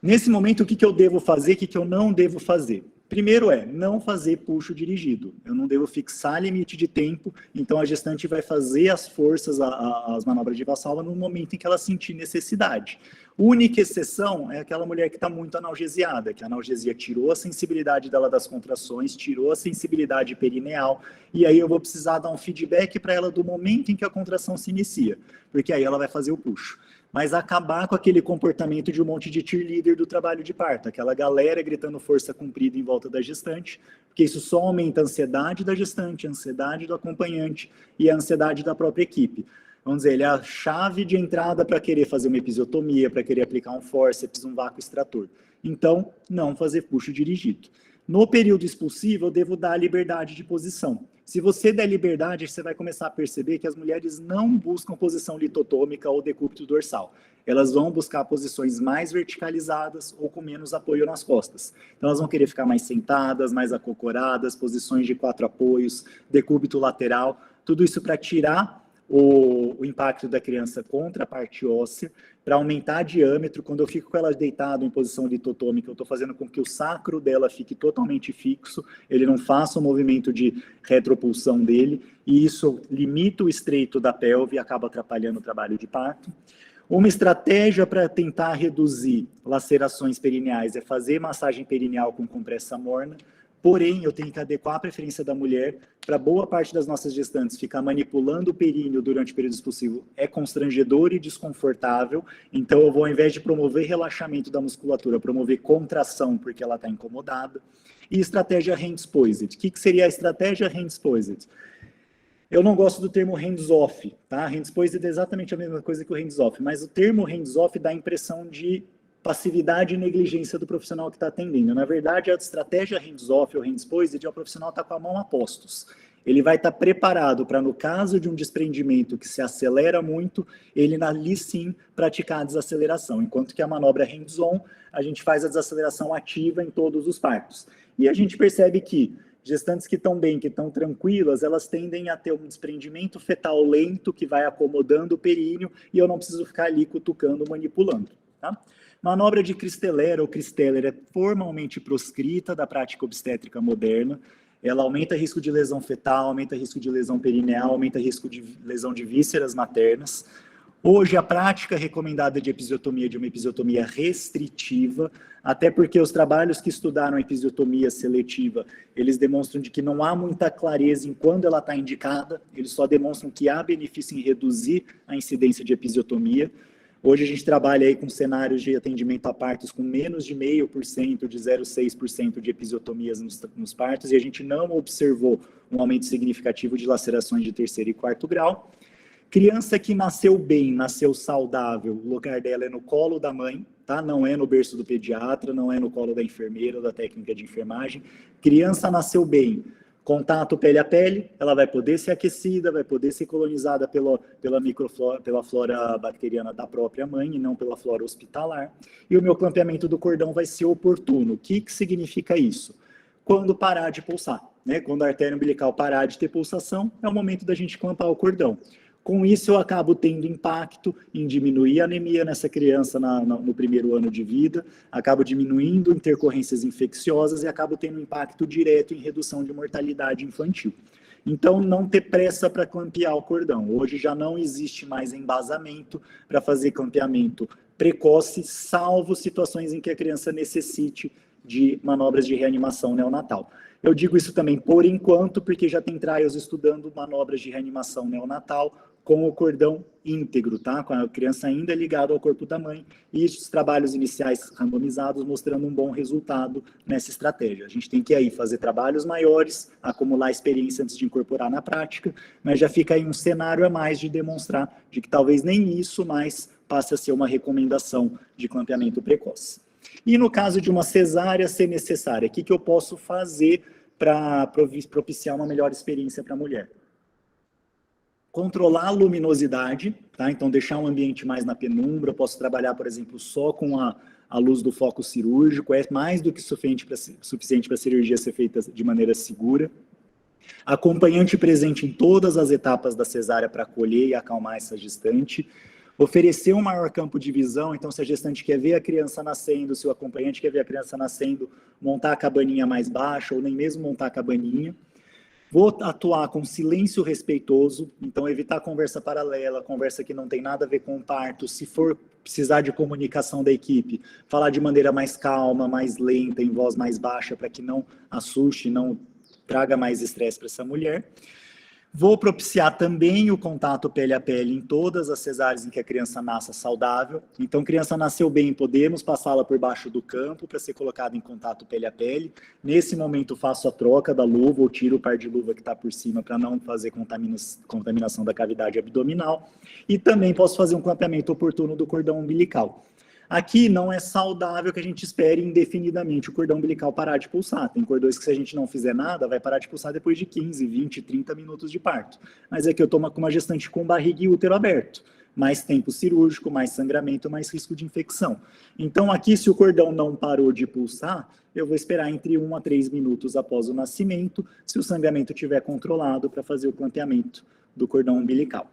Nesse momento, o que eu devo fazer, o que eu não devo fazer? Primeiro não fazer puxo dirigido. Eu não devo fixar limite de tempo, então a gestante vai fazer as forças, as manobras de Valsalva no momento em que ela sentir necessidade. Única exceção é aquela mulher que está muito analgesiada, que a analgesia tirou a sensibilidade dela das contrações, tirou a sensibilidade perineal, e aí eu vou precisar dar um feedback para ela do momento em que a contração se inicia, porque aí ela vai fazer o puxo. Mas acabar com aquele comportamento de um monte de cheerleader do trabalho de parto, aquela galera gritando força cumprida em volta da gestante, porque isso só aumenta a ansiedade da gestante, a ansiedade do acompanhante e a ansiedade da própria equipe. Vamos dizer, ele é a chave de entrada para querer fazer uma episiotomia, para querer aplicar um fórceps, um vácuo extrator. Então, não fazer puxo dirigido. No período expulsivo, eu devo dar a liberdade de posição. Se você der liberdade, você vai começar a perceber que as mulheres não buscam posição litotômica ou decúbito dorsal. Elas vão buscar posições mais verticalizadas ou com menos apoio nas costas. Então, elas vão querer ficar mais sentadas, mais acocoradas, posições de 4 apoios, decúbito lateral, tudo isso para tirar o impacto da criança contra a parte óssea, para aumentar diâmetro. Quando eu fico com ela deitada em posição litotômica, eu estou fazendo com que o sacro dela fique totalmente fixo, ele não faça o movimento de retropulsão dele, e isso limita o estreito da pelve e acaba atrapalhando o trabalho de parto. Uma estratégia para tentar reduzir lacerações perineais é fazer massagem perineal com compressa morna. Porém, eu tenho que adequar a preferência da mulher. Para boa parte das nossas gestantes, ficar manipulando o períneo durante o período expulsivo é constrangedor e desconfortável. Então, eu vou, ao invés de promover relaxamento da musculatura, promover contração, porque ela está incomodada. E estratégia hands-poised. O que seria a estratégia hands-poised? Eu não gosto do termo hands-off, tá? Hands-poised é exatamente a mesma coisa que o hands-off, mas o termo hands-off dá a impressão de passividade e negligência do profissional que está atendendo. Na verdade, a estratégia hands-off ou hands-poised é o profissional estar com a mão a postos. Ele vai estar preparado para, no caso de um desprendimento que se acelera muito, ele ali sim praticar a desaceleração. Enquanto que a manobra hands-on, a gente faz a desaceleração ativa em todos os partos. E a gente percebe que gestantes que estão bem, que estão tranquilas, elas tendem a ter um desprendimento fetal lento que vai acomodando o períneo e eu não preciso ficar ali cutucando, manipulando, tá? Manobra de Christeller ou Christeller é formalmente proscrita da prática obstétrica moderna. Ela aumenta risco de lesão fetal, aumenta risco de lesão perineal, aumenta risco de lesão de vísceras maternas. Hoje, a prática recomendada de episiotomia é de uma episiotomia restritiva, até porque os trabalhos que estudaram a episiotomia seletiva, eles demonstram de que não há muita clareza em quando ela está indicada, eles só demonstram que há benefício em reduzir a incidência de episiotomia. Hoje a gente trabalha aí com cenários de atendimento a partos com menos de 0,5%, de 0,6% de episiotomias nos partos, e a gente não observou um aumento significativo de lacerações de terceiro e quarto grau. Criança que nasceu bem, nasceu saudável, o lugar dela é no colo da mãe, tá? Não é no berço do pediatra, não é no colo da enfermeira ou da técnica de enfermagem. Criança nasceu bem, contato pele a pele, ela vai poder ser aquecida, vai poder ser colonizada pela microflora, pela flora bacteriana da própria mãe e não pela flora hospitalar. E o meu clampeamento do cordão vai ser oportuno. O que significa isso? Quando parar de pulsar, né? Quando a artéria umbilical parar de ter pulsação, é o momento da gente clampar o cordão. Com isso, eu acabo tendo impacto em diminuir a anemia nessa criança no primeiro ano de vida, acabo diminuindo intercorrências infecciosas e acabo tendo impacto direto em redução de mortalidade infantil. Então, não ter pressa para clampear o cordão. Hoje já não existe mais embasamento para fazer clampeamento precoce, salvo situações em que a criança necessite de manobras de reanimação neonatal. Eu digo isso também por enquanto, porque já tem trials estudando manobras de reanimação neonatal com o cordão íntegro, tá? Com a criança ainda ligada ao corpo da mãe, e os trabalhos iniciais randomizados mostrando um bom resultado nessa estratégia. A gente tem que aí fazer trabalhos maiores, acumular experiência antes de incorporar na prática, mas já fica aí um cenário a mais de demonstrar de que talvez nem isso mais passe a ser uma recomendação de clampeamento precoce. E no caso de uma cesárea ser necessária, o que eu posso fazer para propiciar uma melhor experiência para a mulher? Controlar a luminosidade, tá? Então deixar um ambiente mais na penumbra, eu posso trabalhar, por exemplo, só com a luz do foco cirúrgico, é mais do que suficiente para a cirurgia ser feita de maneira segura. Acompanhante presente em todas as etapas da cesárea para acolher e acalmar essa gestante. Oferecer um maior campo de visão, então se a gestante quer ver a criança nascendo, se o acompanhante quer ver a criança nascendo, montar a cabaninha mais baixa ou nem mesmo montar a cabaninha. Vou atuar com silêncio respeitoso, então evitar conversa paralela, conversa que não tem nada a ver com o parto. Se for precisar de comunicação da equipe, falar de maneira mais calma, mais lenta, em voz mais baixa, para que não assuste, não traga mais estresse para essa mulher. Vou propiciar também o contato pele a pele em todas as cesáreas em que a criança nasça saudável. Então, criança nasceu bem, podemos passá-la por baixo do campo para ser colocada em contato pele a pele. Nesse momento, faço a troca da luva ou tiro o par de luva que está por cima para não fazer contaminação da cavidade abdominal. E também posso fazer um clampeamento oportuno do cordão umbilical. Aqui não é saudável que a gente espere indefinidamente o cordão umbilical parar de pulsar. Tem cordões que, se a gente não fizer nada, vai parar de pulsar depois de 15, 20, 30 minutos de parto. Mas aqui eu estou com uma gestante com barriga e útero aberto. Mais tempo cirúrgico, mais sangramento, mais risco de infecção. Então aqui, se o cordão não parou de pulsar, eu vou esperar entre 1 a 3 minutos após o nascimento, se o sangramento estiver controlado, para fazer o clampeamento do cordão umbilical.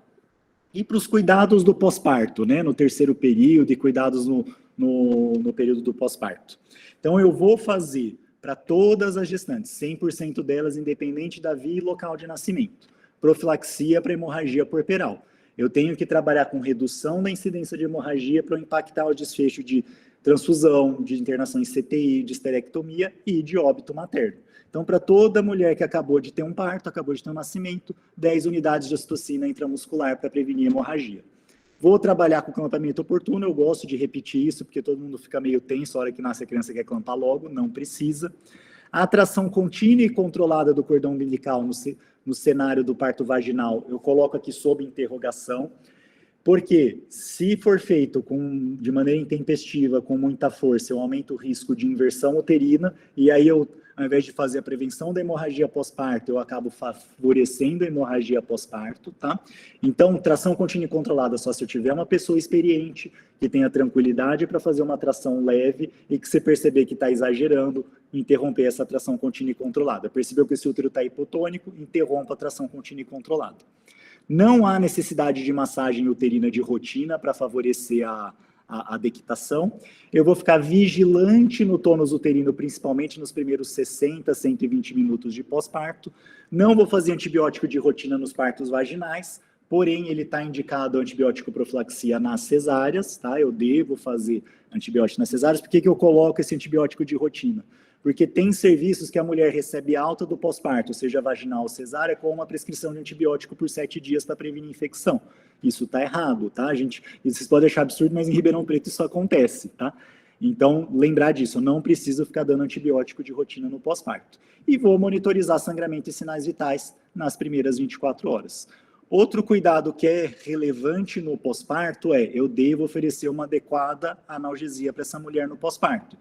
E para os cuidados do pós-parto, né, no terceiro período e cuidados no período do pós-parto. Então, eu vou fazer para todas as gestantes, 100% delas, independente da via e local de nascimento, profilaxia para hemorragia puerperal. Eu tenho que trabalhar com redução da incidência de hemorragia para impactar o desfecho de transfusão, de internação em CTI, de esterectomia e de óbito materno. Então, para toda mulher que acabou de ter um parto, acabou de ter um nascimento, 10 unidades de ocitocina intramuscular para prevenir hemorragia. Vou trabalhar com clampamento oportuno, eu gosto de repetir isso, porque todo mundo fica meio tenso, a hora que nasce a criança quer clampar logo, não precisa. A atração contínua e controlada do cordão umbilical no cenário do parto vaginal, eu coloco aqui sob interrogação, porque se for feito de maneira intempestiva, com muita força, eu aumento o risco de inversão uterina, e aí eu, ao invés de fazer a prevenção da hemorragia pós-parto, eu acabo favorecendo a hemorragia pós-parto, tá? Então, tração contínua e controlada só se eu tiver uma pessoa experiente, que tenha tranquilidade para fazer uma tração leve, e que você perceber que está exagerando, interromper essa tração contínua e controlada. Percebeu que esse útero está hipotônico, interrompa a tração contínua e controlada. Não há necessidade de massagem uterina de rotina para favorecer a dequitação. Eu vou ficar vigilante no tônus uterino, principalmente nos primeiros 60, 120 minutos de pós-parto. Não vou fazer antibiótico de rotina nos partos vaginais, porém ele está indicado antibiótico profilaxia nas cesáreas, tá? Eu devo fazer antibiótico nas cesáreas. Por que eu coloco esse antibiótico de rotina? Porque tem serviços que a mulher recebe alta do pós-parto, seja vaginal ou cesárea, com uma prescrição de antibiótico por 7 dias para prevenir infecção. Isso está errado, tá, gente? Vocês podem achar absurdo, mas em Ribeirão Preto isso acontece, tá? Então, lembrar disso, eu não preciso ficar dando antibiótico de rotina no pós-parto. E vou monitorizar sangramento e sinais vitais nas primeiras 24 horas. Outro cuidado que é relevante no pós-parto é, eu devo oferecer uma adequada analgesia para essa mulher no pós-parto.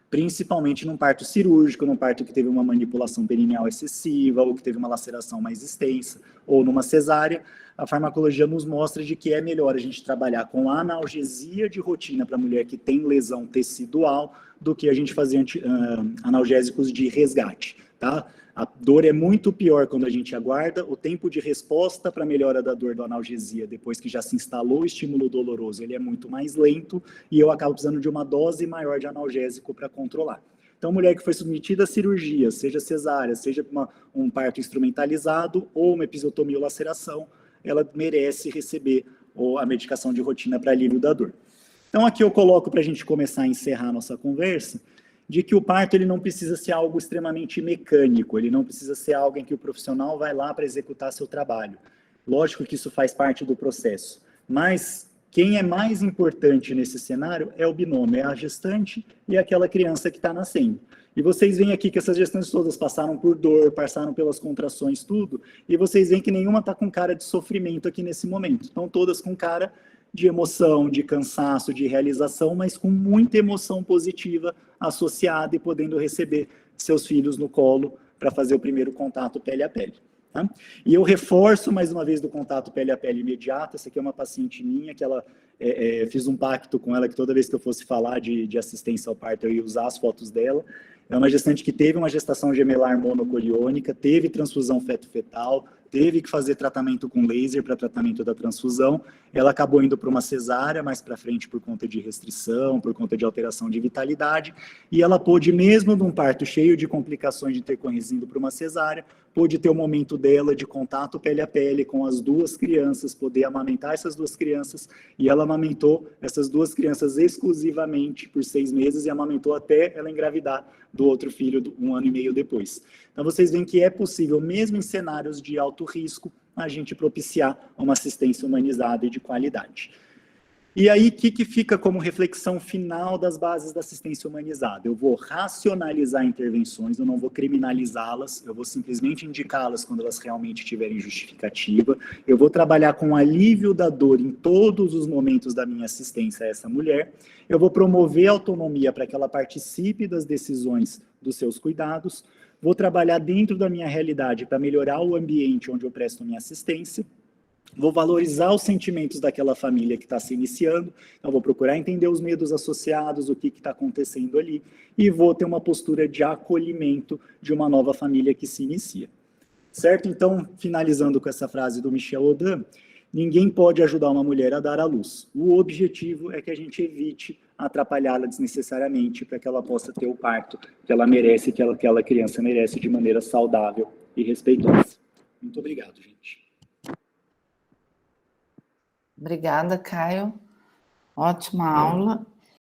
Principalmente num parto cirúrgico, num parto que teve uma manipulação perineal excessiva, ou que teve uma laceração mais extensa, ou numa cesárea, a farmacologia nos mostra de que é melhor a gente trabalhar com analgesia de rotina para a mulher que tem lesão tecidual, do que a gente fazer analgésicos de resgate, tá? A dor é muito pior quando a gente aguarda, o tempo de resposta para a melhora da dor do analgesia, depois que já se instalou o estímulo doloroso, ele é muito mais lento, e eu acabo precisando de uma dose maior de analgésico para controlar. Então, mulher que foi submetida a cirurgia, seja cesárea, seja um parto instrumentalizado, ou uma episiotomia ou laceração, ela merece receber a medicação de rotina para alívio da dor. Então, aqui eu coloco para a gente começar a encerrar a nossa conversa, de que o parto ele não precisa ser algo extremamente mecânico, ele não precisa ser algo em que o profissional vai lá para executar seu trabalho. Lógico que isso faz parte do processo, mas quem é mais importante nesse cenário é o binômio, é a gestante e aquela criança que está nascendo. E vocês veem aqui que essas gestantes todas passaram por dor, passaram pelas contrações, tudo, e vocês veem que nenhuma está com cara de sofrimento aqui nesse momento. Estão todas com cara de emoção, de cansaço, de realização, mas com muita emoção positiva associada e podendo receber seus filhos no colo para fazer o primeiro contato pele a pele. Tá? E eu reforço mais uma vez do contato pele a pele imediato. Essa aqui é uma paciente minha, que ela fiz um pacto com ela que toda vez que eu fosse falar de assistência ao parto, eu ia usar as fotos dela. É uma gestante que teve uma gestação gemelar monocoriônica, teve transfusão feto-fetal, teve que fazer tratamento com laser para tratamento da transfusão. Ela acabou indo para uma cesárea mais para frente por conta de restrição, por conta de alteração de vitalidade, e ela pôde, mesmo num parto cheio de complicações de ter corrigido para uma cesárea, pôde ter o momento dela de contato pele a pele com as duas crianças, poder amamentar essas duas crianças, e ela amamentou essas duas crianças exclusivamente por 6 meses e amamentou até ela engravidar do outro filho 1 ano e meio depois. Então vocês veem que é possível, mesmo em cenários de alto risco, a gente propiciar uma assistência humanizada e de qualidade. E aí, o que fica como reflexão final das bases da assistência humanizada? Eu vou racionalizar intervenções, eu não vou criminalizá-las, eu vou simplesmente indicá-las quando elas realmente tiverem justificativa, eu vou trabalhar com alívio da dor em todos os momentos da minha assistência a essa mulher, eu vou promover autonomia para que ela participe das decisões dos seus cuidados, vou trabalhar dentro da minha realidade para melhorar o ambiente onde eu presto minha assistência, vou valorizar os sentimentos daquela família que está se iniciando, então vou procurar entender os medos associados, o que está acontecendo ali, e vou ter uma postura de acolhimento de uma nova família que se inicia. Certo? Então, finalizando com essa frase do Michel Odan, ninguém pode ajudar uma mulher a dar à luz. O objetivo é que a gente evite atrapalhá-la desnecessariamente para que ela possa ter o parto que ela merece, que aquela criança merece de maneira saudável e respeitosa. Muito obrigado, gente. Obrigada, Caio. Ótima aula.